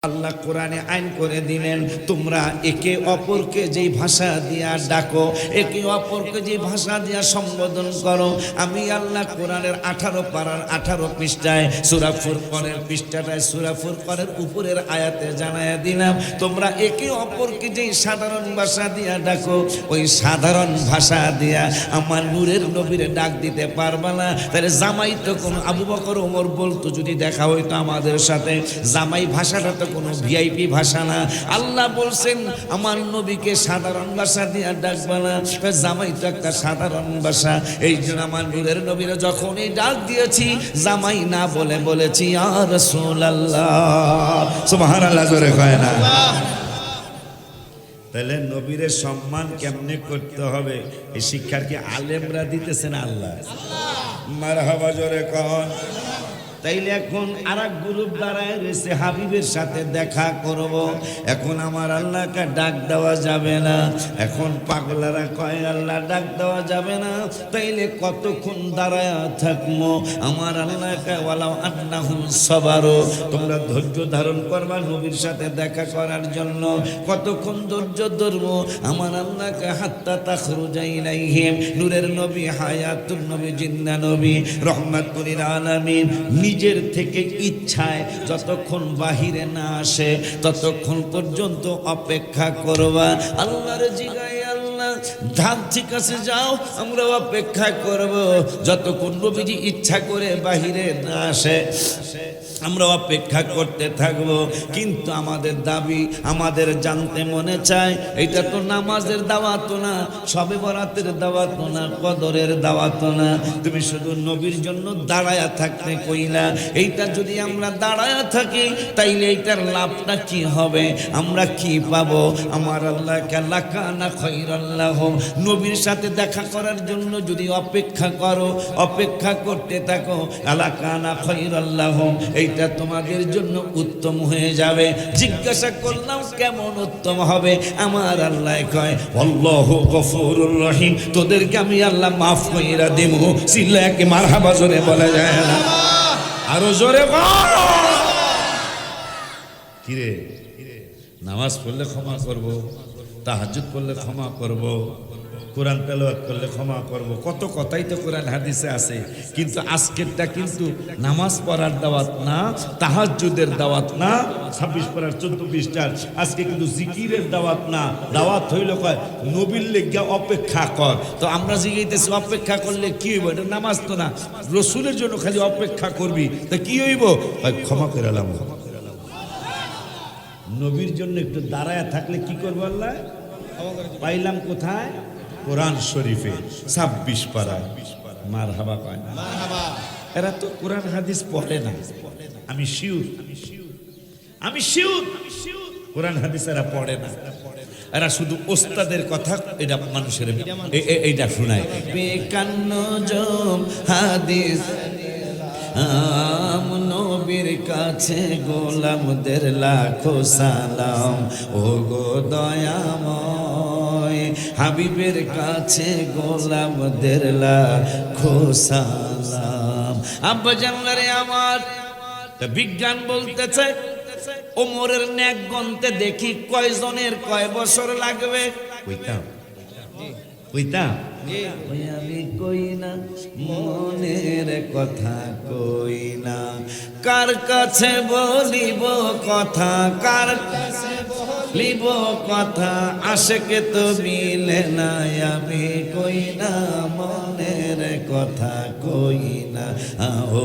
আল্লাহ কোরআনে আইন করে দিলেন, তোমরা একে অপরকে যে ভাষা দিয়া ডাকো, একে অপরকে যে ভাষা দিয়া সম্বোধন করো, আমি আল্লাহ কোরআনের 18 পারার 18 পৃষ্ঠায় সূরা ফুরকানের পৃষ্ঠাটায় সূরা ফুরকানের উপরের আয়াতে জানায়া দিলাম, তোমরা একে অপরকে যে সাধারণ ভাষা দিয়া ডাকো, ওই সাধারণ ভাষা দিয়া আমার নূরের নবীরে ডাক দিতে পারবা না। তাহলে জামাই তো কোন আবু বকর ওমর বলতো যদি দেখা হইতো আমাদের সাথে, জামাই ভাষাটা তো কোনো ভিআইপি ভাষা না। আল্লাহ বলছেন আমার নবীকে সাধারণ ভাষা দিয়ে ডাকবা না, জামাই তো একটা সাধারণ ভাষা। এই জন্য আমার নূরের নবীরা যখনই ডাক দিয়েছি জামাই না বলে বলেছি ইয়া রাসূলুল্লাহ, সুবহানাল্লাহ জোরে কয় না। তাহলে নবীর সম্মান কেমনে করতে হবে এই শিক্ষার কি আলেমরা দিতেছেন? আল্লাহ মারহাবা জোরে কন। তাইলে এখন আরেক গ্রুপ দাঁড়ায় রয়েছে হাবিবের সাথে দেখা করব। এখন আমার আল্লাহকে ডাক দেওয়া যাবে না, এখন পাগলারা কয় আল্লাহ ডাক দেওয়া যাবে না। তাইলে কতক্ষণ দাঁড়ায় থাকবো? আমার আল্লাহকে ওয়ালাউ আন্নাহুম সাবারু, তোমরা ধৈর্য ধারণ করবা নবীর সাথে দেখা করার জন্য। কতক্ষণ ধৈর্য ধরবো? আমার আল্লাহকে হাত্তা তাখরুজা ইলাইহিম, নূরের নবী, হায়াতুন নবী, জিন্দা নবী, রহমাতুল লিল আলামিন নিজের থেকে ইচ্ছায় যতক্ষণ বাহিরে না আসে ততক্ষণ পর্যন্ত অপেক্ষা করবা। আল্লাহর জিগায় আল্লাহ ধান ঠিক আছে যাও, আমরা অপেক্ষা করব যতক্ষণ নবীজি ইচ্ছা করে বাহিরে না আসে আমরা অপেক্ষা করতে থাকবো। কিন্তু আমাদের দাবি, আমাদের জানতে মনে চায়, এটা তো নামাজের দাওয়াত না, শবে বরাতের দাওয়াত না, কদরের দাওয়াত না, তুমি শুধু নবীর জন্য দাঁড়ায়া থাকতে কইলা। এইটা যদি আমরা দাঁড়ায়া থাকি তাইলে এইটার লাভটা কি হবে, আমরা কি পাবো? আমার আল্লাহ লাকানা খায়রাল্লাহ, নবীর সাথে দেখা করার জন্য যদি অপেক্ষা করো, অপেক্ষা করতে থাকো, লাকানা খায়রাল্লাহ, এইটা তোমাদের জন্য উত্তম হয়ে যাবে। জিজ্ঞাসা করলাম কেমন উত্তম হবে? আমার আল্লাহ কয় আল্লাহু গফুরুর রহিম, তোদেরকে আমি আল্লাহ মাফ কইরা দেব। সিল্লাকে মারহাবা জোরে বলা যায় না, আরো জোরে বল। কিরে নামাজ পড়লে ক্ষমা করব, তাহাজ্জুদ পড়লে ক্ষমা করব, কোরআন তেলাওয়াত করলে ক্ষমা করব, কত কথাই তো কোরআন হাদিসে আছে। কিন্তু আজকেরটা কিন্তু নামাজ পড়ার দাওয়াত না, তাহাজ্জুদের দাওয়াত না, 26 পড়ার 14 পৃষ্ঠার আজকে কিন্তু জিকিরের দাওয়াত না। দাওয়াত হইল কয় নবীর লেগে অপেক্ষা কর। তো আমরা জিগাইতেছি অপেক্ষা করলে কি হইব? এটা নামাজ তো না, রসুলের জন্য খালি অপেক্ষা করবি, তা কি হইব? ক্ষমা করে এলাম। নবীর জন্য একটু দাঁড়ায় থাকলে কি করবো আল্লাহ? পাইলাম কোথায়? কোরআন শরীফে 26 পারা। মারহাবা কয় না? এরা তো কোরআন হাদিস পড়ে না, আমি শিওর, আমি শিওর কোরআন হাদিস এরা পড়ে না। এরা শুধু ওস্তাদের কথা এটা মানুষের এইটা শোনায়। বেকান্ন জম হাদিস নবীর কাছে গোলামদের লাখো সালাম, ও গো দয়াময় হাবিবের কাছে গোলামদের লাখো সালাম। আব্বা জানলারে আমার বিজ্ঞান বলতেছে ওমরের নেক গন্তে দেখি কয়জনের কয় বছর লাগবে। কইতাম কইতাম আমি কই না মনের কথা কই না, কার কাছে বলিব কথা, কার কাছে বলিব কথা, আশেকে তো মিলে না, আমি কই না মনের কথা কই না, ও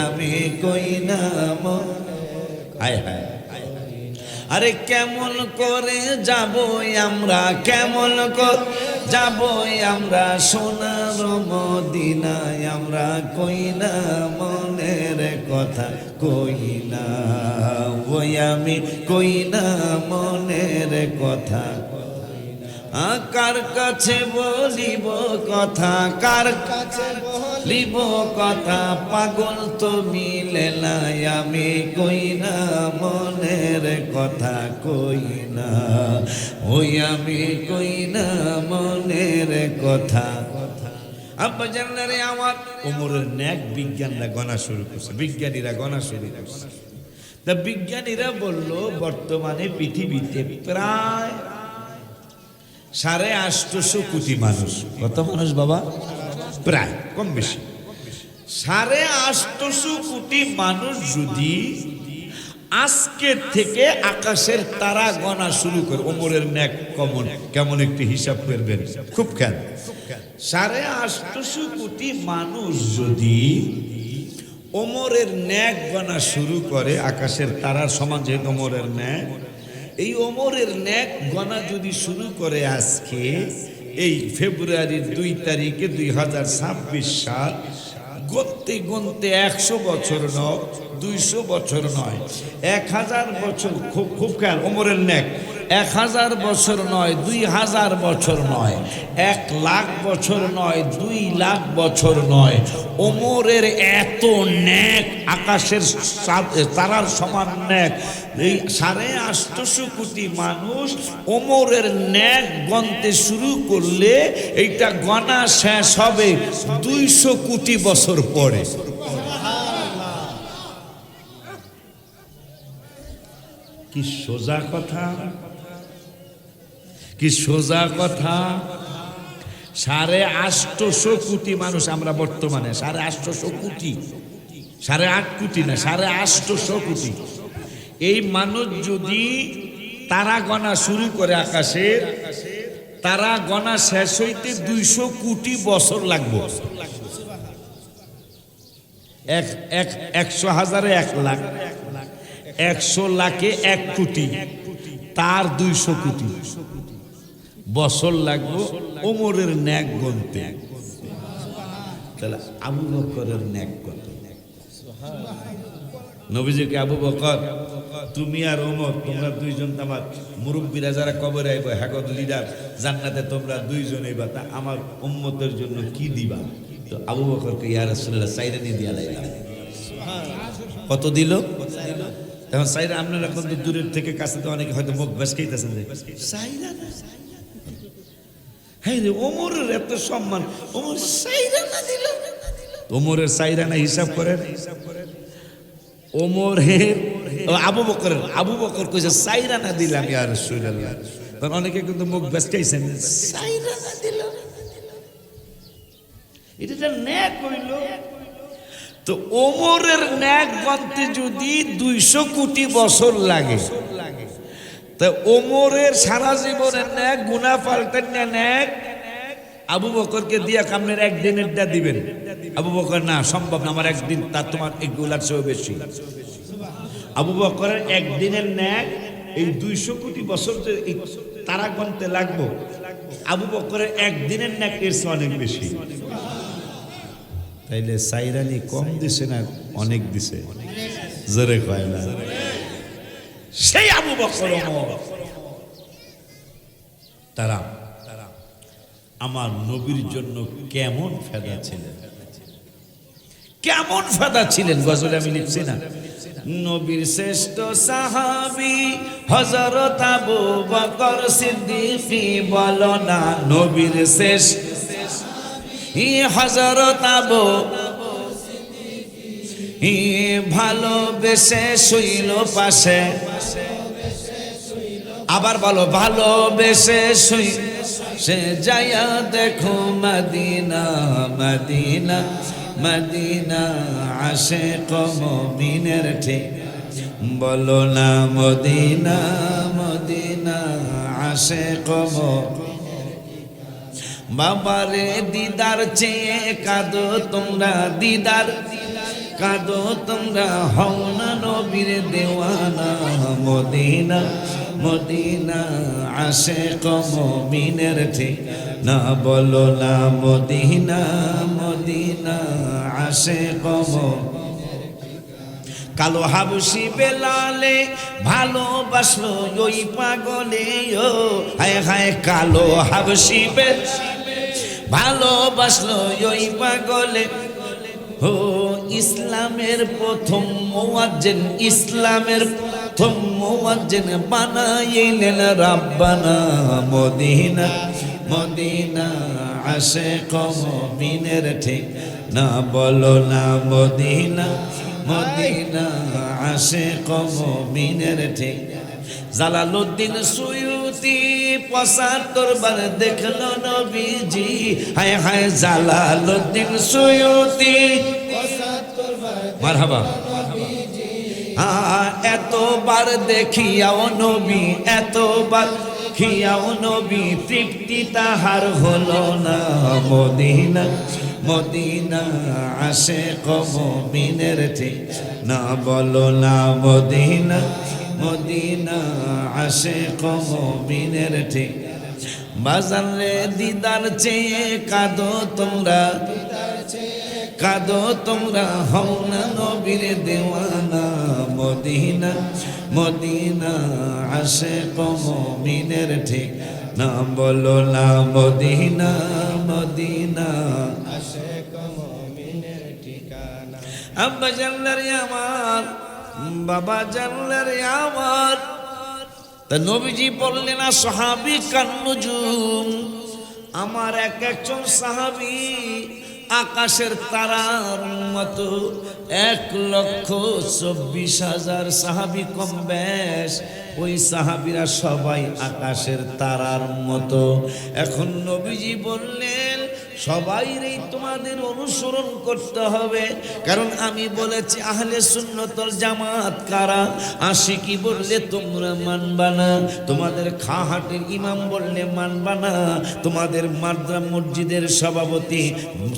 আমি কই না মন। হায় হায়, আরে কেমন করে যাব আমরা, কেমন করে যাব আমরা সোনার মদিনায়, আমরা কই না মনের কথা কই না, ওই আমি কই না মনের কথা। কার কাছে বলিব কথা, কার কাছে বলিব কথা, পাগল তো মিলে না, আমি কই না মনের কথা কই না, ওই আমি কই না মনের কথা। আব্বা জানলারে আমার ওমরের নেক বিজ্ঞানরা গণা শুরু করছে, বিজ্ঞানীরা গণা শুরু করছে। তা বিজ্ঞানীরা বলল বর্তমানে পৃথিবীতে প্রায় 850 কোটি মানুষ। কত মানুষ বাবা? প্রায়, কম বেশি 850 কোটি মানুষ যদি আজকে থেকে আকাশের তারা গণা শুরু করে, ওমরের ন্যাক কেমন একটি হিসাব করবেন, খুব খেয়াল। 850 কোটি মানুষ যদি ওমরের ন্যাক গণা শুরু করে, আকাশের তারার সমান যেহেতু ওমরের ন্যাক, এই ওমরের ন্যাক গণা যদি শুরু করে আজকে এই ফেব্রুয়ারির 2 তারিখে 2026 সাল, গণতে গণতে 100 বছর নয়, 200 বছর নয়, 1000 বছর, খুব খেয়াল, ওমরের ন্যাক 1000 বছর নয়, 2000 বছর নয়, 1 লাখ বছর নয়, 2 লাখ বছর নয়, ওমরের এত ন্যাক, আকাশের তারার সমান ন্যাক। এই 850 কোটি মানুষ ওমরের ন্যাক গণতে শুরু করলে এইটা গণা শেষ হবে 200 কোটি বছর পরে। কি সোজা কথা, কি সোজা কথা। 850 কোটি মানুষ আমরা বর্তমানে, 850 কোটি, 8.5 কোটি না, 850 কোটি। এই মানুষ যদি তারা গণা শুরু করে আকাশের, তারা গণা শেষ হইতে 200 কোটি বছর লাগবে। 100,000-এ 1 লাখ, 100 লাখে 1 কোটি, তার 200 কোটি বছর লাগবে ওমরের ন্যাক গণতে। তাহলে আবু বকরের ন্যাক কত? নবীজিকে আবু বকর, তুমি আর ওমর, তোমরা দুইজন আমার মুরব্বীরা যারা কবরে আইব, হ্যাগত লিডার, জান্নাতে তোমরা দুইজনেই বা, তা আমার উম্মতের জন্য কি দিবা? তো আবু বকরকে ইয়া রাসূলুল্লাহ সাইরানি দিয়া লাইলাম। কত দিল? এখন সাইরা, আপনারা এখন তো দূরের থেকে কাছে তো অনেকে হয়তো মুখ বেসকাইতেছেন যে সাইরা না, হ্যাঁ রে ওমরের এত সম্মান, ওমর সাইরা না দিল। ওমরের সাইরা না হিসাব করেন, ওমরের আবু বকর কইছে সাইরা না দিলাম ইয়া রাসূলুল্লাহ। তখন অনেকে কিন্তু মুখ বেসকাইছেন, সাইরা না দিল, এটা ন্যাক হইল। তো ওমরের ন্যাক গণতে যদি 200 কোটি বছর লাগে, তা ওমরের সারা জীবনের ন্যাক গুনাহ পাল্টেন না ন্যাক আবু বকরকে দিয়া কামনের একদিনেরটা দিবেন? আবু বকর না, সম্ভব না, আমার একদিন, তার তোমার এগুলার চেয়েও বেশি। আবু বকরের একদিনের ন্যাক এই 200 কোটি বছর তারা গণতে লাগবো, আবু বকরের একদিনের ন্যাক এর চেয়ে অনেক বেশি। তাইলে সাইরানি কম দিছে না অনেক দিছে? জোরে কয় না। সেই আবু বকর ওমর তারা আমার নবীর জন্য কেমন ফেদা ছিলেন, কেমন ফেদা ছিলেন। গজলে আমি লিখছি না, নবীর শ্রেষ্ঠ সাহাবী হযরত আবু বকর সিদ্দিকী, বলো না নবীর শ্রেষ্ঠ হযরত আবু ভালোবেসে শুইল পাশে, আবার বলো ভালোবেসে শুই, সে যাইয়া দেখো মদিনা, মদিনা মদিনা আশিক মুমিনের ঠিক, বলো না মদিনা, মদিনা আশিক। বাবারে দিদার চেয়ে কাঁদো তোমরা, দিদার কাঁদো তোমরা, হও না নবীর দেওয়ানা, মদিনা মদিনা আশিক মুমিনের ঠিক না, বলো না মদিনা, মদিনা আশিক। কালো হাবশি বেলালে ভালোবাসলো ওই পাগলে, ও হায় হায়, কালো হাবশি ভালোবাসলো ওই পাগলে। ও ইসলামের প্রথম মুয়াজ্জিন, ইসলামের প্রথম মুয়াজ্জিন বানাইলেন রাব্বানা, মদিনা মদিনা আশিক মুমিনের ঠিক না, বলো না মদিনা, মদিনা আশিক মুমিনের ঠিক জালালউদ্দিন সুয়ুতি ৭৫ বার দেখলো নবীজি হায় হায় জালালউদ্দিন সুয়ুতি ৭৫ বার মারহাবা এতবার দেখিয়াও নবী এতবার দেখিয়াও নবী তৃপ্তি তাহার হলো না মদিনা মদিনা আশিক মুমিনের ঠিক না বলো না মদিনা মদিনা আশিক মুমিনের ঠিক বাজান রে দিদার চেয়ে কাঁদো তোমরা কাঁদো তোমরা হও না নবীর দেওয়ানা মদিনা মদিনা আশিক মুমিনের ঠিক না বলো না মদিনা মদিনা আশিক মুমিনের ঠিকানা আব্বা জানলারে আমার বাবা জানলারে আমার তা নবীজি বললেন না সাহাবী কান্নুজুম আমার এক একজন সাহাবী আকাশের তারার মতো ১,২৪,০০০ সাহাবী কম বেশ ওই সাহাবীরা সবাই আকাশের তারার মতো এখন নবীজি বললেন সবাইরই তোমাদের অনুসরণ করতে হবে কারণ আমি বলেছি আহলে সুন্নতুল জামাত কারা আশিকি বললে তোমরা মানবা না তোমাদের খাহাটের ইমাম বললে মানবা না তোমাদের মাদ্রাসা মসজিদের সভাপতি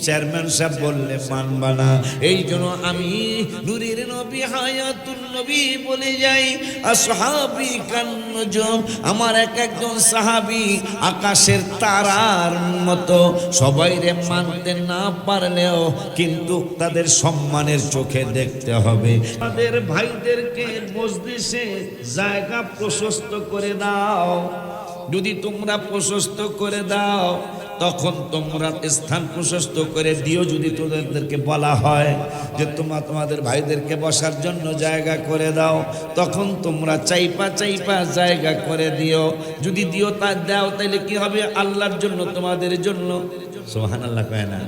চেয়ারম্যান সাহেব বললে মানবা না এই জন্য আমি নূরের নবী হায়াতুন নবী বলে যাই আসহাবী কান্নুজুম আমার এক একজন সাহাবী আকাশের তারার মতো সবাই মানতে না পারলেও কিন্তু তাদের সম্মানের চোখে দেখতে হবে তাদের ভাইদেরকে মজলিসে জায়গা প্রশস্ত করে দাও যদি তোমরা প্রশস্ত করে দাও তখন তোমরা স্থান প্রশস্ত করে দিও যদি তোদেরকে বলা হয় যে তোমরা তোমাদের ভাইদেরকে বসার জন্য জায়গা করে দাও তখন তোমরা চাইপা চাইপা জায়গা করে দিও যদি দিও তা দাও তাহলে কি হবে আল্লাহর জন্য তোমাদের জন্য সুবহানাল্লাহ কয় না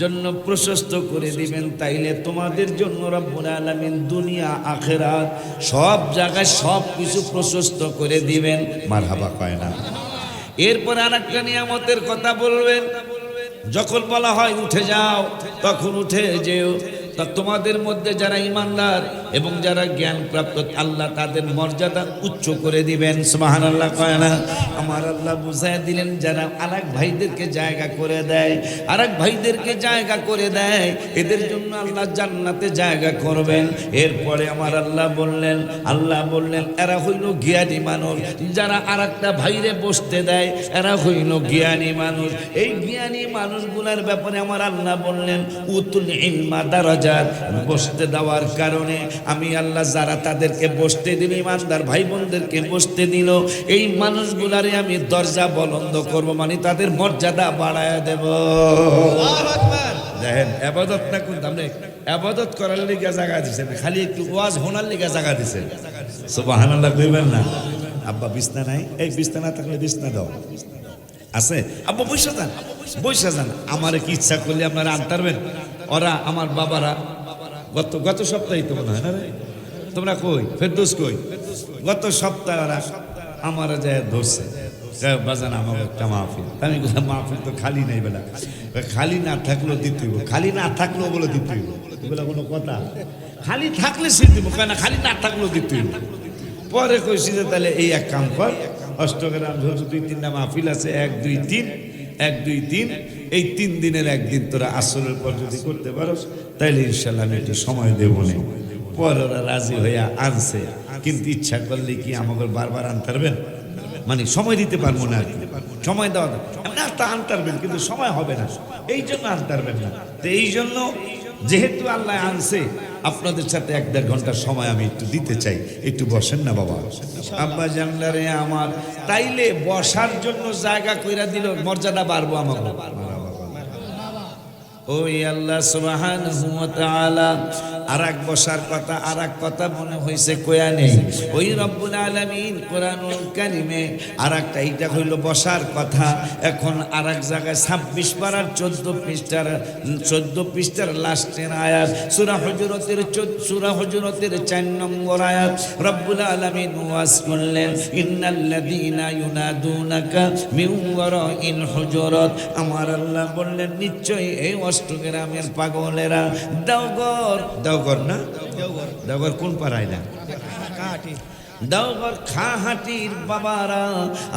জন্য প্রশস্ত করে দিবেন তাইলে তোমাদের জন্য রব্বুল আলামিন দুনিয়া আখিরাত সব জায়গায় সব কিছু প্রশস্ত করে দিবেন মারহাবা কয় না এরপর আরেকটা নিয়ামতের কথা বলবেন যখন বলা হয় উঠে যাও তখন উঠে যেও তা তোমাদের মধ্যে যারা ঈমানদার এবং যারা জ্ঞান প্রাপ্ত আল্লাহ তাদের মর্যাদা উচ্চ করে দিবেন সুবহানাল্লাহ কয় না আমার আল্লাহ বুঝায় দিলেন যারা আরেক ভাইদেরকে জায়গা করে দেয় আরেক ভাইদেরকে জায়গা করে দেয় এদের জন্য আল্লাহ জান্নাতে জায়গা করবেন এরপরে আমার আল্লাহ বললেন এরা হইল জ্ঞানী মানুষ যারা আরেকটা ভাইরে বসতে দেয় এরা হইল জ্ঞানী মানুষ এই জ্ঞানী মানুষগুলোর ব্যাপারে আমার আল্লাহ বললেন উতুল ইলমা দারাজাত বসতে দেওয়ার কারণে আমি আল্লাহ যারা তাদেরকে বসতে দিল ইমানদার ভাই বোনদেরকে বসতে দিল এই মানুষগুলারে আমি দরজা বলন্দ করব মানে তাদের মর্যাদা বাড়ায় দেব আল্লাহু আকবার দেখেন ইবাদত না কোন আপনি ইবাদত করার লাগি জায়গা দিবেন খালি একটু ওয়াজ শোনার লাগি জায়গা দিবেন সুবহানাল্লাহ কইবেন না আব্বা বিছনা নাই এই বিছনা না থাকলে বিছনা দাও আছে আব্বা বৈশা যান আমারে কি ইচ্ছা করলে আপনারা আনতারবেন ওরা আমার বাবারা গত সপ্তাহে তো মনে হয় না রে তোমরা কই ফেরদৌস কই গত সপ্তাহে ওরা আমার যায় ধরছে বাজান আমার একটা মাহফিল আমি বললাম মাহফিল তো খালি নেই বেলা খালি না থাকলেও দিতে হইব খালি না থাকলেও বলে দিতে হইব এগুলো কোনো কথা খালি থাকলে সে দিব কেন খালি না থাকলেও দিতে হইব পরে কইছি যে তাহলে এই এক কাম কর অষ্টগ্রাম ধরছো 2-3টা মাহফিল আছে 1-2-3 এই 3 দিনের একদিন তোরা আসরের পর যদি করতে পারো তাইলে ইনশাল্লাহ আমি একটু সময় দেবো না পরে ওরা রাজি হইয়া আনছে কিন্তু ইচ্ছা করলে কি আমাকে বারবার আনতে পারবেন মানে সময় দিতে পারবো না আর কি সময় দেওয়া না তা আনতে পারবেন কিন্তু সময় হবে না এই জন্য আনতে পারবেন না তো এই জন্য যেহেতু আল্লাহ আনছে আপনাদের সাথে 1-1.5 ঘন্টার সময় আমি একটু দিতে চাই একটু বসেন না বাবা আব্বা জানলারে আমার তাইলে বসার জন্য জায়গা কইরা দিল মর্যাদা বাড়বো আমাকে ওই আল্লাহ সুবহানাহু ওয়া তাআলা আরেক বসার কথা, আরেক কথা মনে হয়েছে কোয়া নেই। ওই রব্বুল আলামিন কোরআনুল কারীমে আরেকটা, এইটা হইল বসার কথা। এখন আরেক জায়গায় 26 পারার 14 পৃষ্ঠার লাস্টের আয়াত, সূরা হুজুরাতের 4 নম্বর আয়াত, রব্বুল আলামিন ওয়াজ করলেন, ইন্নাল্লাযীনা ইউনাদুনাকা মিন ওয়ারাইল হুজুরাত। আমার আল্লাহ বললেন, নিশ্চয়ই এই অষ্টগ্রামের পাগলেরা, দেওঘর না, দেওঘর কোন পাড়ায় না, দেওঘর খাহাটির বাবারা,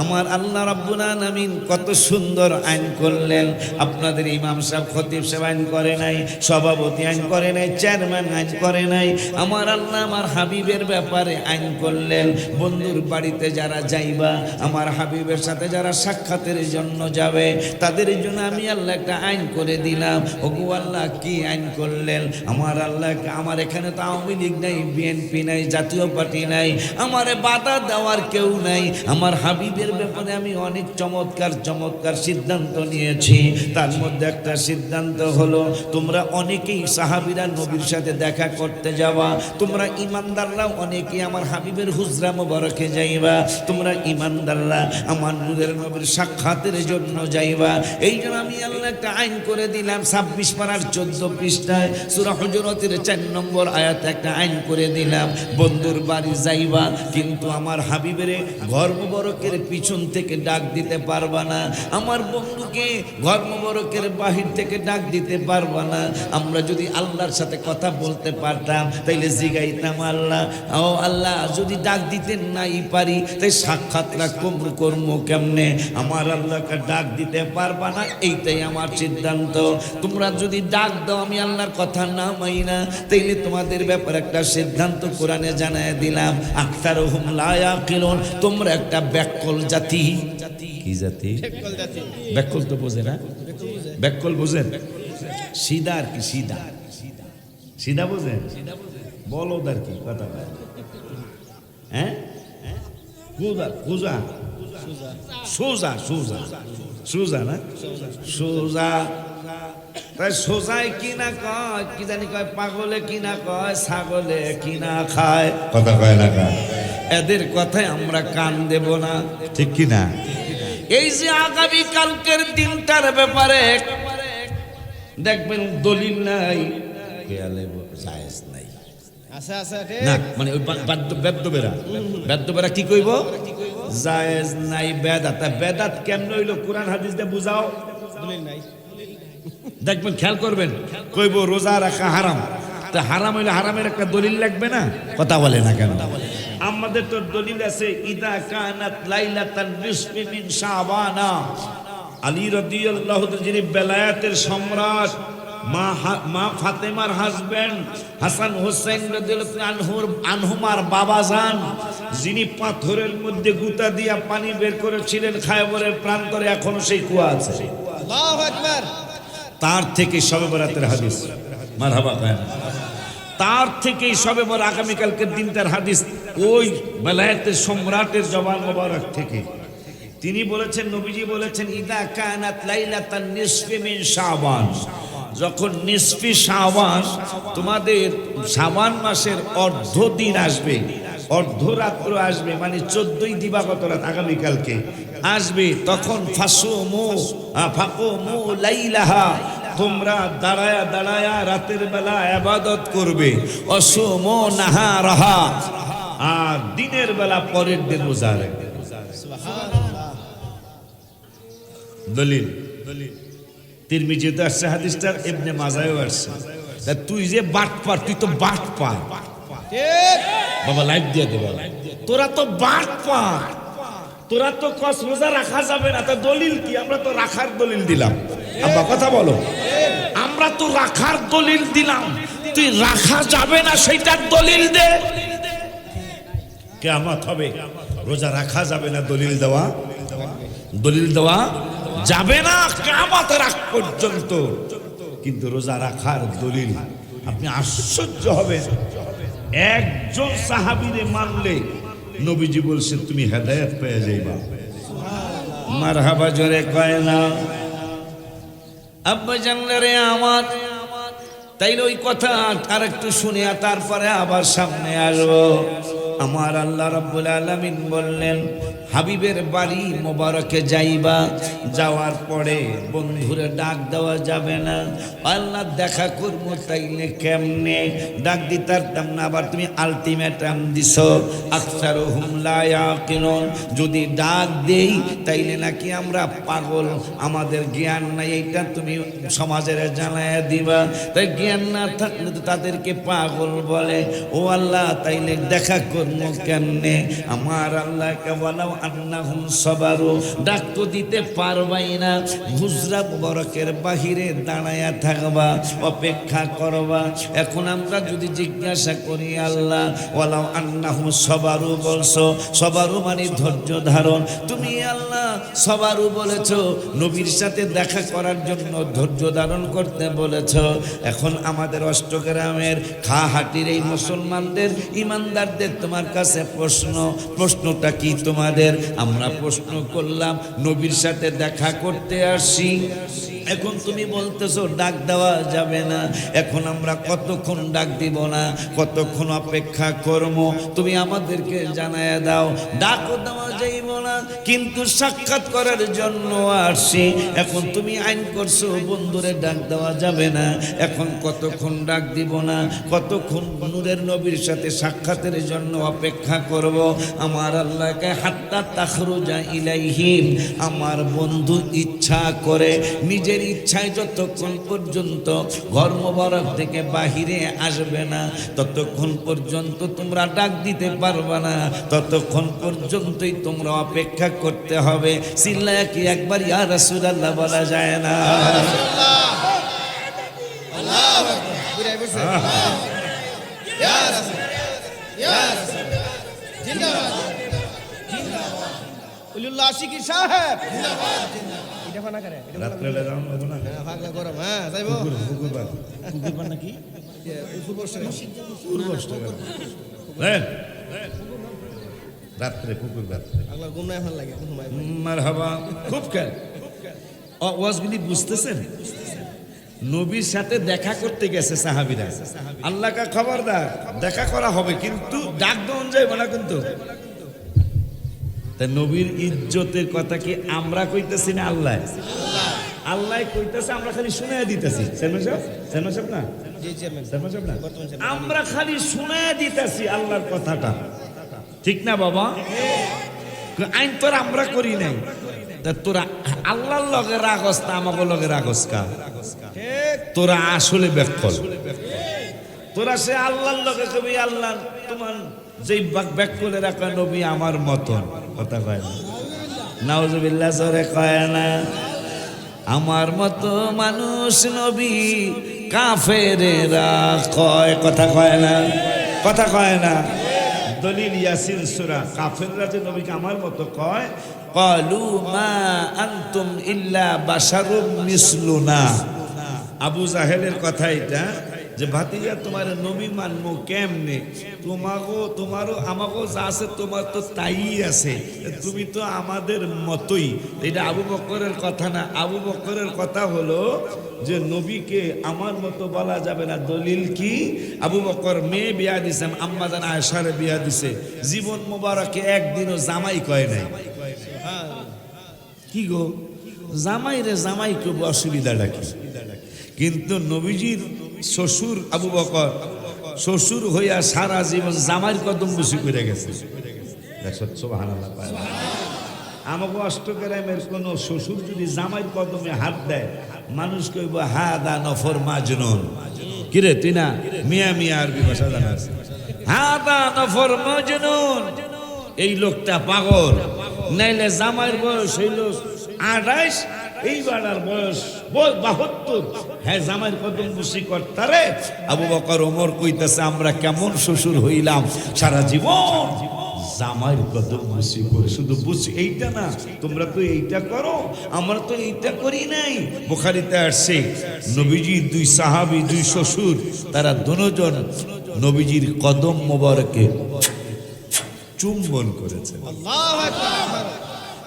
আমার আল্লাহ রাব্বুল আলামিন কত সুন্দর আইন করলেন। আপনাদের ইমাম সাহেব, খতিব সাহেব আইন করে নাই, সভাপতি আইন করে নাই, চেয়ারম্যান আইন করে নাই। আমার আল্লাহ আমার হাবিবের ব্যাপারে আইন করলেন। বন্ধুর বাড়িতে যারা যাইবা, আমার হাবিবের সাথে যারা সাক্ষাতের জন্য যাবে, তাদের জন্য আমি আল্লাহ একটা আইন করে দিলাম। ওগো আল্লাহ, কি আইন করলেন? আমার আল্লাহ, আমার এখানে তো আওয়ামী লীগ নাই, বিএনপি নাই, জাতীয় পার্টি নাই, আমারে বাধা দেওয়ার কেউ নাই। আমার হাবিবের ব্যাপারে আমি অনেক চমৎকার সিদ্ধান্ত নিয়েছি। তার মধ্যে একটা সিদ্ধান্ত হলো, তোমরা অনেকেই সাহাবীরা নবীর সাথে দেখা করতে যাওয়া, তোমরা ইমানদাররা অনেকেই আমার হাবিবের হুজরা মোবারকে যাইবা, তোমরা ইমানদাররা আমার নূরের নবীর সাক্ষাতের জন্য যাইবা। এই জন্য আমি আল্লাহ একটা আইন করে দিলাম। 26 পারার 14 পৃষ্ঠায় সূরা হুজুরাতের 4 নম্বর আয়াত একটা আইন করে দিলাম। বন্ধুর বাড়ি যাইবা, কিন্তু আমার হাবিবের ঘর মোবারকের পিছন থেকে ডাক দিতে পারবা না, আমার বন্ধুকে ঘর মোবারকের বাহির থেকে ডাক দিতে পারবা না। আমরা যদি আল্লাহর সাথে কথা বলতে পারতাম, তাইলে জিগাইতাম, আল্লাহ, ও আল্লাহ, যদি ডাক দিতে নাই পারি, তাই সাক্ষাৎটা কর্ম কেমনে? আমার আল্লাহকে ডাক দিতে পারবা না, এইটাই আমার সিদ্ধান্ত। তোমরা যদি ডাক দাও, আমি আল্লাহর কথা না মানি না, তাইলে তোমাদের ব্যাপারে একটা সিদ্ধান্ত কোরআনে জানায় দিলাম, আকতারুহুম লা ইয়াকিলুন, তোমরা একটা ব্যাককল জাতি। কি জাতি? ব্যাককল তো বোঝে না, ব্যাককল বোঝেন? সিধা আর কি, সিধা বোঝেন? বলদ আর কি, কথা বলে, হ্যাঁ, সোজা না, সোজা। তাই সোজায় কি না কয়, কি জানি কয়, পাগলে কি না কয়, ছাগলে কি না খায়, কথা কয় না কয়। এদের কথায় আমরা কান দেব না, ঠিক কি না? এই যে আগামী কালকের দিনটার ব্যাপারে দেখবেন দলিল নাই, জায়েজ নাই, না, মানে ওই বেদ্যবেরা কি কইব? জায়েজ নাই, বেদাত। বেদাত কেমন হইলো? কোরআন হাদিস দিয়ে বুঝাও, দলিল নাই। দেখবেন, খেয়াল করবেন, কইব রোজা রাখা হারাম। তা হারাম হইলে হারামের একটা দলিল লাগবে না? কথা বলে না কেন? আমাদের তো দলিল আছে, ইদা কানাত লাইলাতান নিসফি মিন শাবানা। আলী রাদিয়াল্লাহু তাআলা, যিনি বেলায়েতের সম্রাট, মা ফাতেমার হাজবেন্ড হাসান হোসেন রাদিয়াল্লাহু আনহুমার বাবাজান, যিনি পাথরের মধ্যে গুতা দিয়া পানি বের করেছিলেন খায়বরের প্রান্তরে, এখনো সেই কুয়া আছে। আল্লাহু আকবার। তার থেকে শবে বরাতের হাদিস, মারহাবা করেন, তার থেকেই শবে বরাত আগামীকালকের দিনটার হাদিস ওই বেলায়েতের সম্রাটের জবান মোবারক থেকে। তিনি বলেছেন, নবীজি বলেছেন, ইদা কানাত লাইলাতান নিসফি মিন শাবান, যখন নিসফি শাবান, তোমাদের শাবান মাসের অর্ধ দিন আসবে, অর্ধরাত্র আসবে, মানে 14ই দিবাগত রাত আগামীকালকে আসবে, তখন ফাকুমু লাইলাহা, তোমরা দাঁড়ায়া দাঁড়ায়া রাতের বেলা ইবাদত করবে, অসুমু নাহারাহা, আর দিনের বেলা পরের দিন রোজা রাখবে। সুবহানাল্লাহ। দলিল তিরমিজিতে আসছে হাদিসটা, ইবনে মাজায়ও আসছে। তা তুই যে বাটপার, তুই তো বাটপার, ঠিক বাবা, লাইভ দিয়ে দে বাবা, তোরা তো বাটপার, তোরা তো কস রোজা রাখা যাবে না, তা দলিল কি? আমরা তো রাখার দলিল দিলাম। আব্বা কথা বলো, আমরা তো রাখার দলিল দিলাম, তুই রাখা যাবে না সেইটার দলিল দে। কিয়ামত হবে, রোজা রাখা যাবে না, দলিল দেওয়া যাবে না কিয়ামতের আগ পর্যন্ত। কিন্তু রোজা রাখার দলিল, আপনি আশ্চর্য হবেন, একজন সাহাবীরে মানলে নবীজি বলছেন তুমি হেদায়েত পেয়ে যাইবা। মারহাবা জোরে কয় না। আব্বা জানলে রে আমার, তাইলে ওই কথা আর একটু শুনে তারপরে আবার সামনে আসবো। আমার আল্লাহ রাব্বুল আলামিন বললেন, হাবিবের বাড়ি মোবারকে যাইবা, যাওয়ার পরে বন্ধুরে ডাক দেওয়া যাবে না। আল্লাহ দেখা করবো তাইলে কেমনে? ডাক দিতারতাম না, আবার তুমি আলটিমেটাম দিছো, আকসারুহুম লা ইয়াকিলুন। যদি ডাক দেই তাইলে নাকি আমরা পাগল, আমাদের জ্ঞান নাই, এইটা তুমি সমাজের জানায়া দিবা। তাই জ্ঞান না থাকলে তো তাদেরকে পাগল বলে। ও আল্লাহ, তাইলে দেখা করবো কেমনে? আমার আল্লাহকে বলাও আন্নাহুম সাবারু, ডাক তো দিতে পারবাই না, হুজরা মুবারকের বাহিরে দাঁড়ায়া থাকবা, অপেক্ষা করবা। এখন আমরা যদি জিজ্ঞাসা করি আল্লাহ ওয়ালাউ আন্নাহুম সাবারু বলছো, সাবারু মানে ধৈর্য ধারণ। তুমি আল্লাহ সাবারু বলেছো, নবীর সাথে দেখা করার জন্য ধৈর্য ধারণ করতে বলেছো। এখন আমাদের অষ্টগ্রামের খাহাটির এই মুসলমানদের, ইমানদারদের তোমার কাছে প্রশ্নটা কি তোমাদের? আমরা প্রশ্ন করলাম, নবীর সাথে দেখা করতে আসি, এখন তুমি বলতেছো ডাক দেওয়া যাবে না। এখন আমরা কতক্ষণ ডাক দিব না, কতক্ষণ অপেক্ষা করবো? তুমি আমাদেরকে জানায়া দাও। ডাকও দেওয়া যাইব না, কিন্তু সাক্ষাৎ করার জন্য আসছি। এখন তুমি আইন করছো বন্ধুরে ডাক দেওয়া যাবে না, এখন কতক্ষণ ডাক দিব না, কতক্ষণ নূরের নবীর সাথে সাক্ষাতের জন্য অপেক্ষা করব? আমার আল্লাহকে হাত্তা তাখরুজা ইলাইহিম, আমার বন্ধু ইচ্ছা করে, নিজের ইচ্ছায় যতক্ষণ পর্যন্ত ঘর মোবারক থেকে বাহিরে আসবে না, ততক্ষণ পর্যন্ত তোমরা ডাক দিতে পারবে না, ততক্ষণ পর্যন্তই তোমরা অপেক্ষা করতে হবে। চিল্লায়া কি একবার ইয়া রাসূলুল্লাহ বলা যায় না? আল্লাহু আকবার। ইয়া রাসূল, ইয়া রাসূল, জিন্দাবাদ, জিন্দাবাদ। উলিউল্লাহ আশিকি সাহেব জিন্দাবাদ, জিন্দাবাদ। এটা ফানা করে, এটা রাত্রে লাগাম না, হ্যাঁ ভাগা গরম, হ্যাঁ যাইবো কুকুর নাকি রাত্রে কুকুর রাত্রে আল্লাহ ঘুম নাই, ভাল লাগে ঘুমাই। মারহাবা, খুব খেল। ওয়াজগুলি বুঝতেছেন? নবীর সাথে দেখা করতে গেছে সাহাবীরা, আল্লাহকে খবরদার দেখা করা হবে, কিন্তু ডাক দেওয়া যাইব না কিন্তু। তা নবীর ইজ্জতের কথা কি আমরা কইতেছি না আল্লাহ? আল্লাহ কইতেছে, আমরা খালি শুনে দিতেছি। না জি চেয়ারম্যান, না, বর্তমান চেয়ারম্যান, আমরা খালি শুনে দিতেছি আল্লাহর কথাটা, ঠিক না বাবা? আইন তোর আমরা করি নাই, তা তোরা আল্লাহর লগে রাগস না আমাকে লগে রাগস কা? তোরা আসলে ব্যাকল, তোরা সে আল্লাহর লগে কবি আল্লাহ তোমার যেই ব্যাকলে রাখা নবী আমার মতন, কথা কয় না, নাউজুবিল্লাহ জোরে কয় না। আমার মতো মানুষ নবী কাফেরেরা কয়, কথা কয় না, কথা কয় না। দলিল ইয়াসিন সূরা, কাফেররা যে নবীকে আমার মতো কয়, ক্বালু মা আনতুম ইল্লা বাশারুম মিসলুনা। আবু জাহেলের কথা এটা, যে ভাতিজা তোমার নবী মানবো কেমনে? তোমারও আমাকেও যা আছে তোমার তো তাই আছে, তুমি তো আমাদের মতোই। এটা আবু বকরের কথা না, আবু বকরের কথা হলো যে নবীকে আমার মতো বলা যাবে না। দলিল কি? আবু বকর মেয়ে বিয়া দিছে, আম্মা জান আয়েশারে বিয়া দিছে, জীবন মোবারকে একদিনও জামাই কয় নাই। কি গো, জামাই রে জামাই কেউ অসুবিধাটা কি? কিন্তু নবীজির শ্বশুর আবু বকর শ্বশুর হইয়া সারা জীবন জামাইয়ের কদম বুঝি করে গেছে। আমাকে অষ্টগ্রামের কোন শ্বশুর যদি জামাইয়ের কদমে হাত দেয়, মানুষ কইব হাদা নফর মাজনুন। কিরে তুই না মিয়া মিয়া আরবি ভাষা জানাস? হাদা নফর মাজনুন, এই লোকটা পাগল। নাইলে জামাইয়ের বয়স হইল 28, এই বাড়ার বয়স 72, হ্যাঁ জামাইয়ের কদম বুঝি করতারে। আবু বকর ওমর কইতেছে আমরা কেমন শ্বশুর হইলাম, সারা জীবন জামাইয়ের কদম বুঝি করে। শুধু বুঝি এইটা না, তোমরা তো এইটা করো, আমরা তো এইটা করি নাই। বুখারীতে আসছে নবীজির 2 সাহাবী, 2 শ্বশুর, তারা দুজন নবীজির কদম মোবারকে চুম্বন করেছে। আল্লাহু আকবার।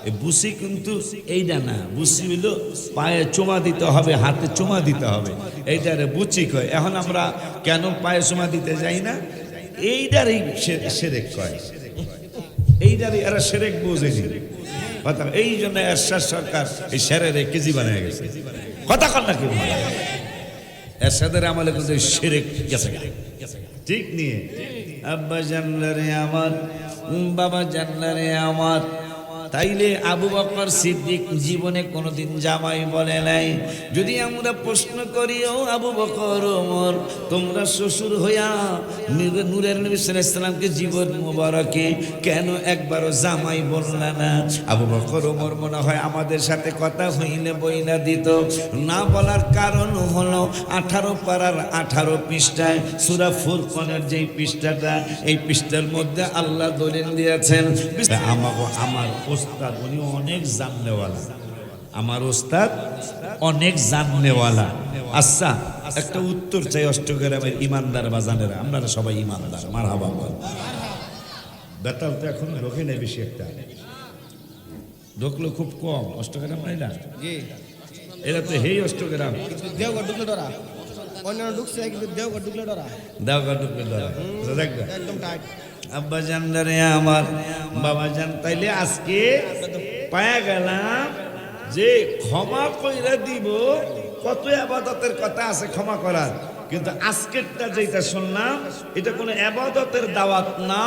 এই বুসি কিন্তু এইটা না, বুসি হইলো পায়ে চুমা দিতে হবে, হাতে চুমা দিতে হবে, এইটারে বুচি কয়। এখন আমরা কেন পায়ে চুমা দিতে যাই না? এইটারই সেরেক কয়, এইটারই এরা সেরেক বোঝেনি কথা। এই জন্য এরশাদ সরকার এই সেরের কেজি বানিয়ে গেছে। কথা কন না কেউ এরশাদের আমলে কিন্তু সেরেক গেছে, ঠিক নিয়ে। আব্বা জানলারে আমার, বাবা জানলারে আমার। তাইলে আবু বকর সিদ্দিক জীবনে কোনোদিন জামাই বলে নাই। যদি আমরা প্রশ্ন করিও আবু বকর ওমর, তোমরা শ্বশুর হইয়া নূরের নবী সাল্লাল্লাহু আলাইহি সাল্লামকে জীবন মোবারকে কেন একবারও জামাই বললা না? আবু বকর ওমর মনে হয় আমাদের সাথে কথা হইলে বইলা দিত। না বলার কারণ হলো 18 পারার 18 পৃষ্ঠায় সূরা ফুরকানের যেই পৃষ্ঠাটা, এই পৃষ্ঠার মধ্যে আল্লাহ দলিল দিয়েছেন। আমার ওস্তাদ উনি অনেক জানলেওয়ালা, আমার ওস্তাদ অনেক জানলেওয়ালা। আচ্ছা, একটা উত্তর চাই অষ্টগ্রামের ইমানদার বাজানেরা, আপনারা সবাই ইমানদার, মারহাবা বল। বেতাল তো এখন ঢোকে নেই বেশি, একটা ঢোকলো খুব কম অষ্টগ্রাম, নাই না? জি, এরা তো হেই অষ্টগ্রাম। দেওঘর ঢুকলে ডরা, অন্যান্য ঢুকছে কিন্তু দেওঘর ঢুকলে ডরা, দেওঘর ঢুকলে ডরা, দেখবে একদম টাইট। আব্বা জানদারে আমার, বাবা জান। তাইলে আজকে পায়া গেলাম যে ক্ষমা কইরা দিব। কত আবাদতের কথা আছে ক্ষমা করার, কিন্তু আজকেরটা যেটা শুনলাম এটা কোনো আবাদতের দাওয়াত না,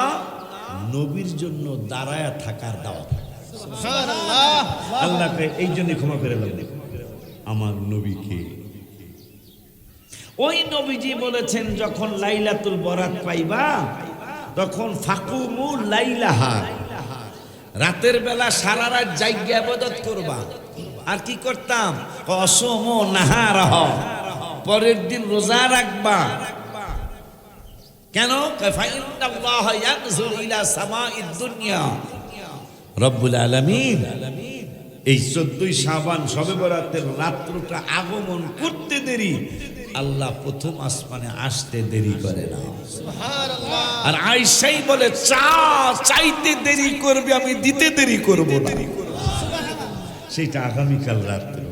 নবীর জন্য দাঁড়ায়া থাকার দাওয়াত। সুবহানাল্লাহ। আল্লাহকে এই জন্য ক্ষমা করে দিলেন, আমার নবীকে। ওই নবীজি বলেছেন যখন লাইলাতুল বরাত পাইবা তখন ফাকুমু লাইলাহা, রাতের বেলা সারা রাত জাইগা ইবাদত করবা। আর কি করতাম? অসম নাহারহ, পরের দিন রোজা রাখবা। কেন? ফাইনাল্লাহ ইয়ানজুরু ইলা সামাইদ দুনিয়া, রব্বুল আলামিন এই 14 শাবান শবে বরাতের রাত্রটা আগমন করতে দেরি, আল্লাহ প্রথম আসমানে আসতে দেরি করে না। সুবহানাল্লাহ। আর আয়েশাই বলে চাইতে দেরি করবে, আমি দিতে দেরি করব না। সেটা আগামীকাল রাত্রে।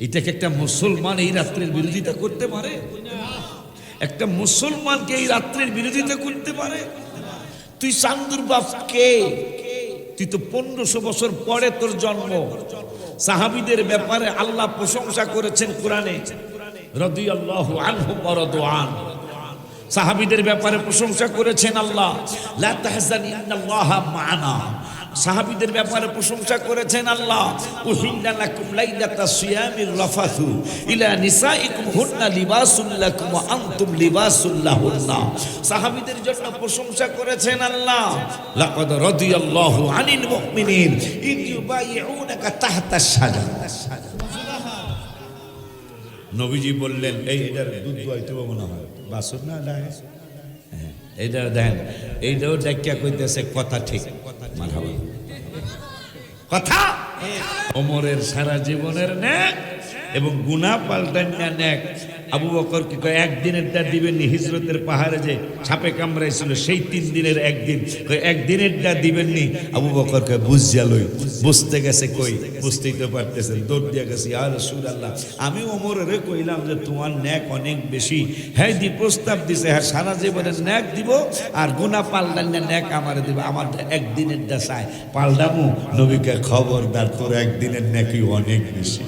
এটাকে একটা মুসলমান এই রাত্রের বিরোধিতা করতে পারে? একটা মুসলমানকে এই রাত্রের বিরোধিতা করতে পারে? তুই চান্দুর বাপ কে? তুই তো 1500 বছর পরে তোর জন্ম। সাহাবীদের ব্যাপারে আল্লাহ প্রশংসা করেছেন কোরআনে, রাদিয়াল্লাহু আনহুম ওয়া রাদু আন। সাহাবীদের ব্যাপারে প্রশংসা করেছেন আল্লাহ, লা তাহজান ইন্নাল্লাহা মা'ানা। সাহাবীদের ব্যাপারে প্রশংসা করেছেন আল্লাহ, উহিল্লা লাকুম লাইলাতাস সিয়ামির রাফাথু ইলা নিসাইকুম হুন্না লিবাসুল লাকুম ওয়া আনতুম লিবাসুল লাহুন্না। সাহাবীদের জন্য প্রশংসা করেছেন আল্লাহ, লাকাদ রাদিয়াল্লাহু আনিল মুমিনিন ইয ইউবাইউনাকা তাহতাশ শাজারা। নবীজি বললেন এইটার দুধ হয়তো মনে হয় বাসুর না ডায়, এইটা দেখেন, এইটাও ডাকিয়া কইতেছে কথা ঠিক, মারহাবা কথা। ওমরের সারা জীবনের নেক এবং গুনাহ পাল্টানিয়া নেক। আবু বকর কি কয় একদিনেরটা দিবেননি? হিজরতের পাহাড়ে যে সাপে কামড়াইছিল সেই 3 দিনের একদিন, একদিনেরটা দিবেননি? আবু বকর কয় বুঝিয়া লই। বুঝতে গেছে, কই বুঝতেই তো পারতেছেন, দৌড় দিয়া গেছে, ইয়া রাসূলুল্লাহ আমি ওমরেরে কইলাম যে তোমার নেক অনেক বেশি, হ্যাঁ দি প্রস্তাব দিছে, হ্যাঁ সারা জীবনের নেক দিব আর গুনাহ পাল্টানিয়া নেক আমারে দিব, আমার একদিনেরটা চাই পাল্টামু। নবীকে খবরদার, তোর একদিনের নেকি অনেক বেশি।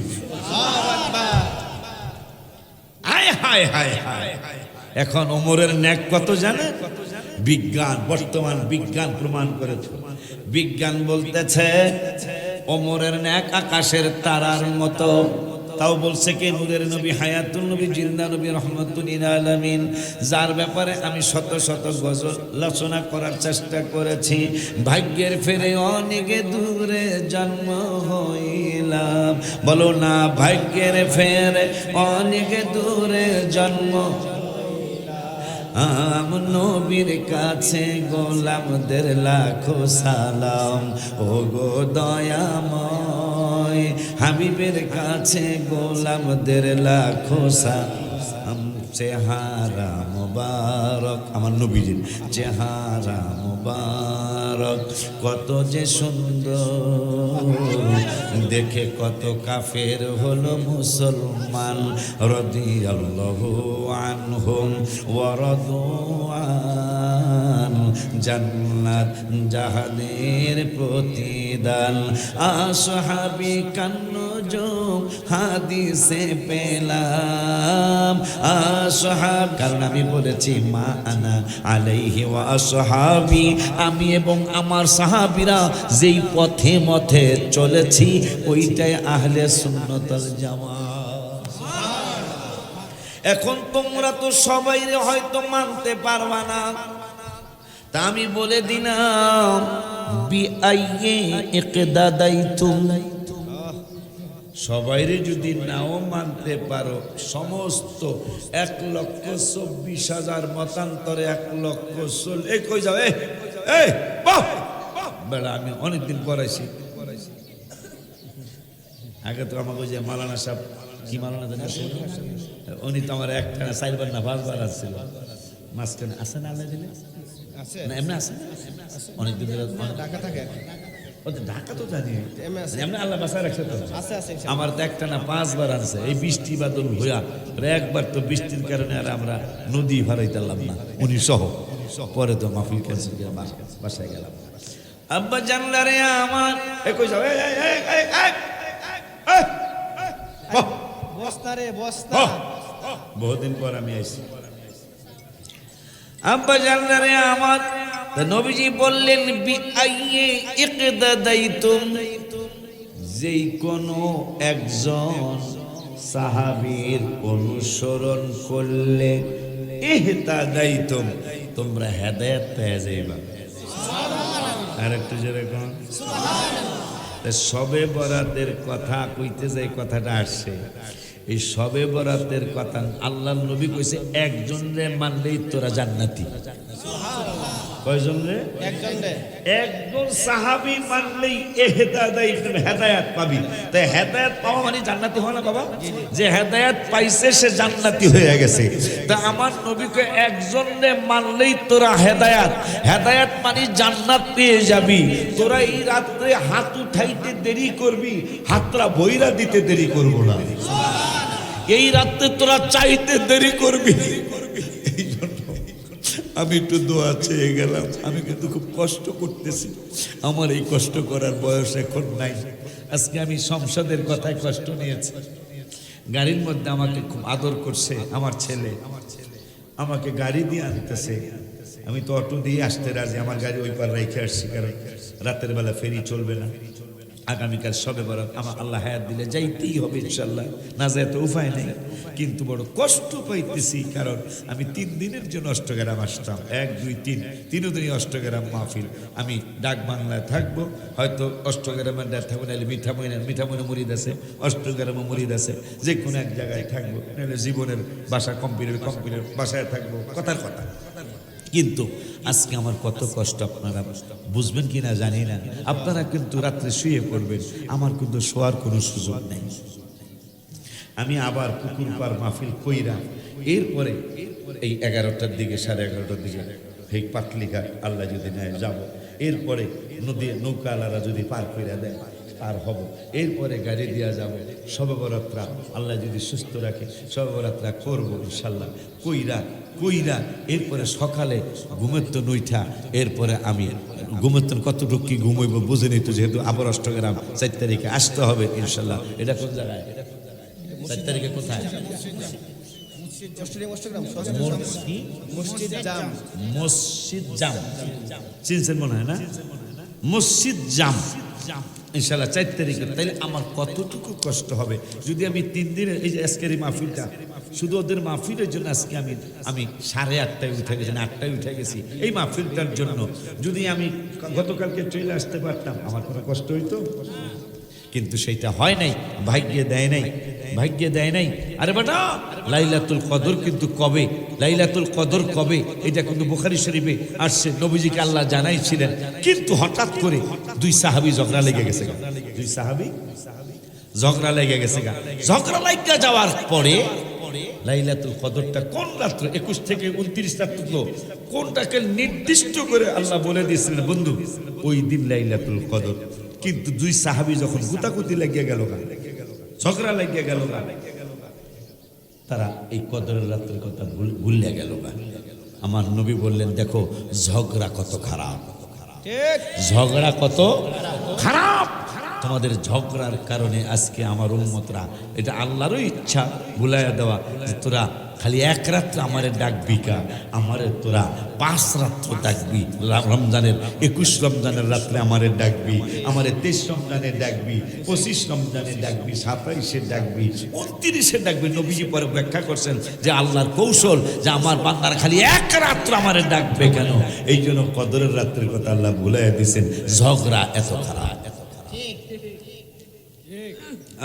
এখন ওমরের নেক কত জানে? বিজ্ঞান, বর্তমান বিজ্ঞান প্রমাণ করেছে। বিজ্ঞান বলতেছে ওমরের নেক আকাশের তারার মতো। তাও বলছে কে? নূরের নবী, হায়াতুল নবী, জিন্দা নবী, রহমাতুল লিল আলামিন, যার ব্যাপারে আমি শত শত গজল রচনা করার চেষ্টা করেছি। ভাগ্যের ফেরে অনেক দূরে জন্ম হইলাম, বলো না ভাগ্যের ফেরে অনেক দূরে জন্ম। নবীর কাছে গোলামদের লাখো সালাম, ও গো দয়াময়। হাবিবের কাছে গোলামদের লাখো সালাম, চেহারা মুবারক, আমার নবীজির চেহারা মুবারক কত যে সুন্দর, দেখে কত কাফের হলো মুসলমান, রাদিয়াল্লাহু আনহুম ওয়া রাদু আন, জান্নাত জাহানের প্রতিদান, আসহাবি কান্নুজুম হাদিসে পেলাম, আসহাব, কারণ আমি বলেছি মা আনা আলাইহি ওয়া আসহাবি, আমি এবং আমার সাহাবীরা যেই পথে মথে চলেছি ওইটাই আহলে সুন্নাতুল জামাত। এখন তোমরা তো সবাই হয়তো মানতে পারবা না, তা আমি বলে দিলাম বিআইয়ে ইকদাদাইতুম, সবাইরে যদি নাও মানতে পারো, সমস্ত 1,24,000 মতান্তরে 1,00,000 এই কই যাও, এই বেড়া, আমি অনেকদিন পড়াইছি, আগে তো আমাকে যে মালানা সাহেব, কি মালানা জানি আছে, উনি তো আমার একখানা 4বার না 5বার আসছিল, মাঝখানে আসে না আল্লাহ দিলে আছে না, এমনি আসে অনেকদিন ধরে ঢাকা থাকে ঢাকা তো জানি এমনি আছে এমনি আল্লাহ বাসায় রাখছে তো, আছে আছে আমার তো একটা না 5বার আনছে, এই বৃষ্টি বাদল হইয়া একবার তো বৃষ্টির কারণে আর আমরা নদী ভাড়াইতে পারলাম না উনি সহ, পরে তো মাহফিল ক্যান্সেল করে বাসায় গেলাম। আব্বা জানলা রে আমার, কই যাও, বস্তা রে বস্তা, বহুদিন পর আমি আইছি। আব্বা জানলা রে আমার, নবীজি বললেন বিআইয়ে ইকদাদাইতুম, যেই কোনো একজন সাহাবীর অনুসরণ করলে ইহতাদাইতুম, তোমরা হেদায়েত পেয়ে যাইবা। আর একটু যেরকম সবে বরাতের কথা কইতে যাই, কথাটা আসছে, এই সবে বরাতের কথা আল্লাহর নবী কইছে একজন রে মানলেই তোরা জান্নাতি। কয়জন রে? একজন রে, একজন সাহাবী মানলেই হেদায়েত পাবি। তাই হেদায়েত পাওয়া মানে জান্নাতি হওয়া না বাবা, যে হেদায়েত পাইছে সে জান্নাতি হয়ে গেছে। তা আমার নবীকে একজন রে মানলেই তোরা হেদায়েত মানে জান্নাত পেয়ে যাবি। তোরা এই রাত্রে হাত উঠাইতে দেরি করবি, হাতটা বইরা দিতে দেরি করবো না। এই রাত্রে তোরা চাইতে দেরি করবি। এই জন্য আমি একটু দোয়া চেয়ে গেলাম। আমি কিন্তু খুব কষ্ট করতেছি, আমার এই কষ্ট করার বয়স এখন নাই। আজকে আমি সংসদের কথায় কষ্ট নিয়েছি। গাড়ির মধ্যে আমাকে খুব আদর করছে আমার ছেলে, আমাকে গাড়ি দিয়ে আনতেছে। আমি তো অটো দিয়ে আসতে রাজি, আমার গাড়ি ওই পার রেখে আসছি, কারণ রাতের বেলা ফেরি চলবে না। আগামীকাল সবে বরাত, আমার আল্লাহ হায়াত দিলে যাইতেই হবে ইনশাল্লাহ, না যায় তো উপায় নেই। কিন্তু বড় কষ্ট পাইতেছি, কারণ আমি 3 দিনের জন্য অষ্টগ্রাম আসতাম, 1, 2, 3 তিনও দিনই অষ্টগ্রাম মাহফিল। আমি ডাক বাংলায় থাকবো, হয়তো অষ্টগ্রামের ডাক থাকবো, নাহলে মিঠামইনে মুরিদ আছে, অষ্টগ্রামে মুরিদ আছে, যে কোনো এক জায়গায় থাকবো, নাহলে জীবনের বাসা কম্পিউটার বাসায় থাকবো, কথার কথা। কিন্তু আজকে আমার কত কষ্ট আপনারা বুঝবেন কিনা জানি না। আপনারা কিন্তু রাত্রে শুয়ে পড়বেন, আমার কিন্তু শোয়ার কোনো সুযোগ নেই। আমি আবার পুকুর পার মাহফিল কইরা এরপরে এই 11টার দিকে 11:30টার দিকে এই পাটলিঘাট আল্লাহ যদি নেয় যাব। এরপরে নদী নৌকাওয়ালারা যদি পার কইরা দেয় পার হব। এরপরে গাড়ি দিয়া যাব। শবে বরাতরা আল্লাহ যদি সুস্থ রাখে শবে বরাতরা করবো ইনশাল্লাহ। কইরা এরপরে সকালে ঘুমের তো নইঠা, এরপরে আমি ঘুমের তো কতটুকু কি ঘুমাইব বুঝে তো, যেহেতু আবার অষ্টগ্রাম 4 তারিখে আসতে হবে ইনশাল্লাহ। এটা কোন জায়গায়? 4 তারিখে কোথায়? মসজিদ জাম চিনছেন মনে হয় না? মসজিদ জাম ইনশাল্লাহ 4 তারিখে। তাইলে আমার কতটুকু কষ্ট হবে যদি আমি 3 দিনের এই যে আজকের এই মাহফিলটা শুধু ওদের মাহফিলের জন্য আজকে আমি 8:30টায় উঠে গেছি, 8টায় উঠে গেছি এই মাহফিলটার জন্য। যদি আমি গতকালকে চলে আসতে পারতাম আমার কোনো কষ্ট হইতো, কিন্তু সেইটা হয় নাই, ভাগ্যে দেয় নাই। আরে বেটা লাইলাতুল কদর কিন্তু কবে, লাইলাতুল কদর কবে এটা কিন্তু বুখারী শরীফে আসছে, নবীজিকে আল্লাহ জানাইছিলেন। কিন্তু হঠাৎ করে 2 সাহাবী ঝগড়া লেগে গেছে। 2 সাহাবী ঝগড়া লেগে গেছে। ঝগড়া লাগা যাওয়ার পরে লাইলাতুল কদরটা কোন রাত্র 21 থেকে 29 রাত্র তো কোনটাকে নির্দিষ্ট করে আল্লাহ বলে দিয়েছিলেন বন্ধু ওই দিন লাইলাতুল কদর। কিন্তু দুই সাহাবী যখন গুতাগুতি লাগিয়ে গেল ঝগড়া লাগিয়ে গেল তারা এই কদরের রাত্রের কথা ভুলিয়া গেল। আমার নবী বললেন দেখো ঝগড়া কত খারাপ, ঠিক ঝগড়া কত খারাপ। তোমাদের ঝগড়ার কারণে আজকে আমার উম্মতরা, এটা আল্লাহরও ইচ্ছা ভুলাইয়া দেওয়া যে তোরা খালি এক রাত্রে আমারে ডাকবি কা, আমারে তোরা 5 রাত্র ডাকবি। রমজানের 21 রমজানের রাত্রে আমারে ডাকবি, আমারে 23 রমজানে ডাকবি, 25 রমজানে ডাকবি, 27-এ ডাকবি, 29-এ ডাকবি। নবীজি পরে ব্যাখ্যা করছেন যে আল্লাহর কৌশল যে আমার বান্দারা খালি এক রাত্র আমারে ডাকবে কেন, এই জন্য কদরের রাত্রের কথা আল্লাহ ভুলাইয়া দিয়েছেন। ঝগড়া এত খারাপ।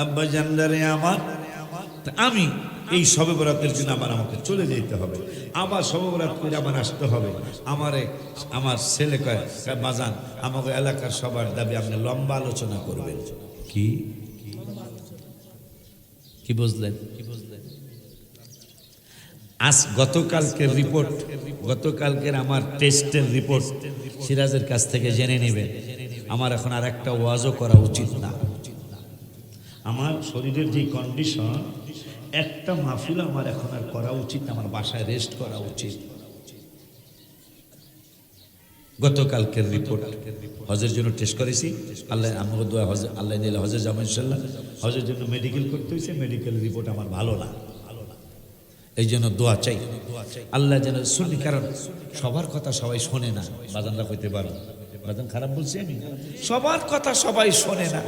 আব্বা জানদারে আমার, আমি এই শবে বরাতের জন্য আমাকে চলে যেতে হবে, আবার শবে বরাত করে আমার আসতে হবে। আমার ছেলে কয় বাজান আমাকে এলাকার সবার দাবি আপনি লম্বা আলোচনা করবেন। কি বুঝলেন? আজ গতকালকের রিপোর্ট, গতকালকের আমার টেস্টের রিপোর্ট সিরাজের কাছ থেকে জেনে নেবেন। আমার এখন আর একটা ওয়াজও করা উচিত না। আমার শরীরের যে কন্ডিশন, একটা মাহফিল আমার এখন আর করা উচিত না, আমার বাসায় রেস্ট করা উচিত। গতকালকের রিপোর্ট হজের জন্য টেস্ট করেছি, আল্লাহ আমাকে দোয়া হজ আল্লাহ নিলে হজের যাবো ইনশাল্লাহ। হজের জন্য মেডিকেল করতে হয়েছে, মেডিকেল রিপোর্ট আমার ভালো না, এই জন্য দোয়া চাই আল্লাহ যেন শুনি। কারণ সবার কথা সবাই শোনে না, বাজানরা কইতে পারো বাজান খারাপ বলছি আমি, সবার কথা সবাই শোনে না।